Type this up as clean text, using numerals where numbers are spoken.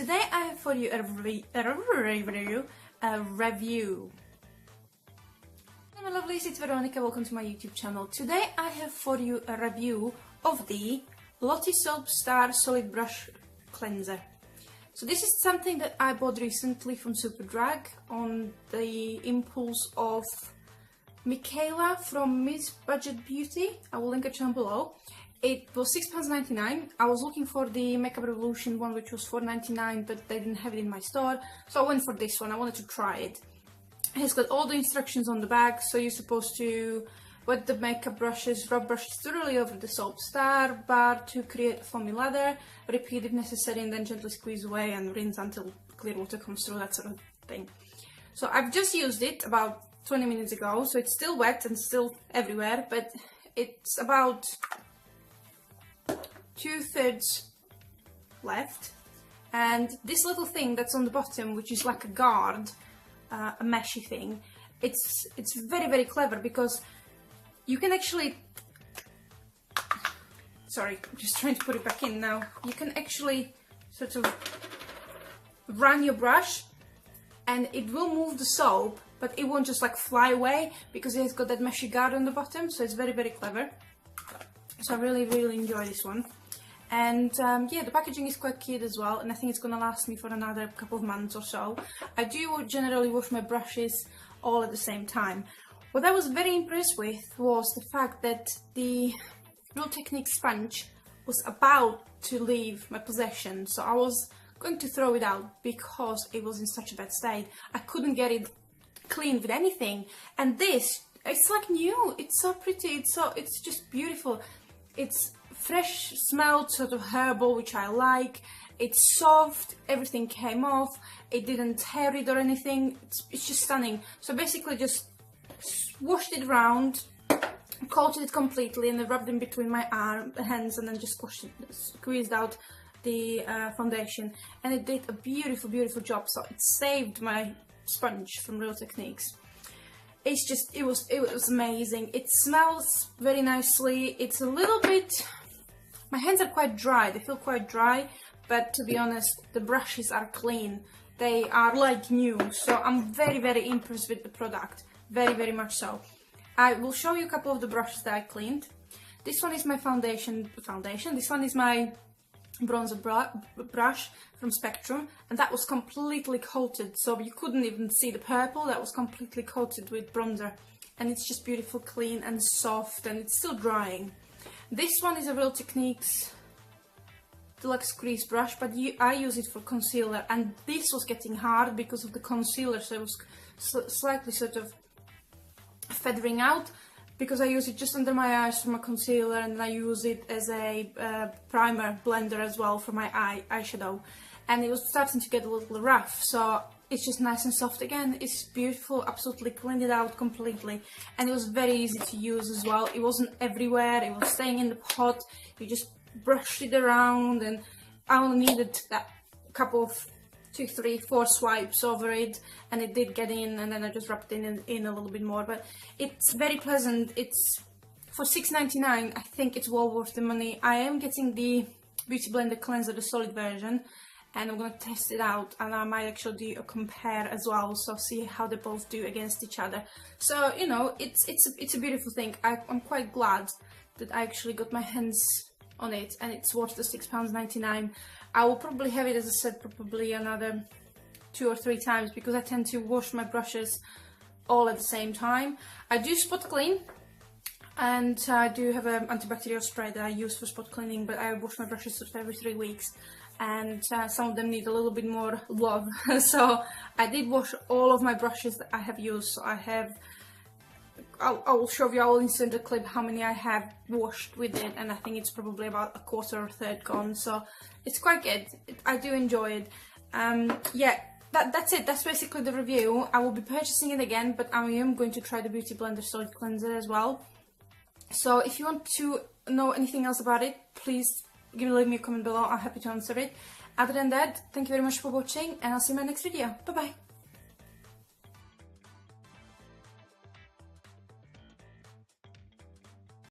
Today I have for you a review. Hello my lovelies, it's Veronika, welcome to my YouTube channel. Today I have for you a review of the Lottie Soap Star Solid Brush Cleanser. So this is something that I bought recently from Superdrug on the impulse of Michaela from Miss Budget Beauty. I will link her channel below. It was £6.99. I was looking for the Makeup Revolution one, which was £4.99, but they didn't have it in my store, so I went for this one. I wanted to try it. It's got all the instructions on the back, so you're supposed to wet the makeup brushes, rub brushes thoroughly over the soap star bar to create a foamy lather, repeat if necessary, and then gently squeeze away and rinse until clear water comes through, that sort of thing. So I've just used it about 20 minutes ago, so it's still wet and still everywhere, but it's about 2/3 left, and this little thing that's on the bottom, which is like a guard, a meshy thing, it's very clever because you can actually, sorry, I'm just trying to put it back in now, you can actually sort of run your brush and it will move the soap, but it won't just like fly away because it's got that meshy guard on the bottom, so it's very clever. So I really enjoy this one. And yeah, the packaging is quite cute as well, and I think it's going to last me for another couple of months or so. I do generally wash my brushes all at the same time. What I was very impressed with was the fact that the Real Technique sponge was about to leave my possession, so I was going to throw it out because it was in such a bad state. I couldn't get it cleaned with anything, and this, it's like new. It's so pretty, it's just beautiful. It's fresh smelled, sort of herbal, which I like. It's soft, everything came off, it didn't tear it or anything. It's just stunning. So basically just washed it around, coated it completely, and then rubbed in between my hands, and then just squeezed out the foundation, and it did a beautiful job. So it saved my sponge from Real Techniques. It's just, it was amazing. It smells very nicely. It's a little bit, my hands are quite dry, they feel quite dry, but to be honest, the brushes are clean. They are like new, so I'm very impressed with the product, very much so. I will show you a couple of the brushes that I cleaned. This one is my foundation. This one is my bronzer brush from Spectrum, and that was completely coated, so you couldn't even see the purple. That was completely coated with bronzer, and it's just beautiful, clean and soft, and it's still drying. This one is a Real Techniques Deluxe Crease brush, but I use it for concealer, and this was getting hard because of the concealer, so it was slightly sort of feathering out, because I use it just under my eyes for my concealer, and I use it as a primer blender as well for my eyeshadow, and it was starting to get a little rough, so it's just nice and soft again. It's beautiful, absolutely cleaned it out completely, and it was very easy to use as well. It wasn't everywhere, it was staying in the pot. You just brushed it around, and I only needed that couple of 2, 3, 4 swipes over it, and it did get in, and then I just rubbed in a little bit more. But it's very pleasant. It's for £6.99. I think it's well worth the money. I am getting the Beauty Blender Cleanser, the solid version, and I'm going to test it out, and I might actually do a compare as well, so see how they both do against each other. So, you know, it's a beautiful thing. I'm quite glad that I actually got my hands on it, and it's worth the £6.99. I will probably have it, as I said, probably another 2 or 3 times, because I tend to wash my brushes all at the same time. I do spot clean, and I do have an antibacterial spray that I use for spot cleaning, but I wash my brushes sort of every 3 weeks, and some of them need a little bit more love. So I did wash all of my brushes that I have used. So I will show you, I will insert a clip how many I have washed with it, and I think it's probably about a quarter or third gone, so it's quite good. I do enjoy it. Yeah, that's it. That's basically the review. I will be purchasing it again, but I am going to try the Beauty Blender Solid Cleanser as well. So if you want to know anything else about it, please leave me a comment below. I'm happy to answer it. Other than that, thank you very much for watching, and I'll see you in my next video. Bye bye.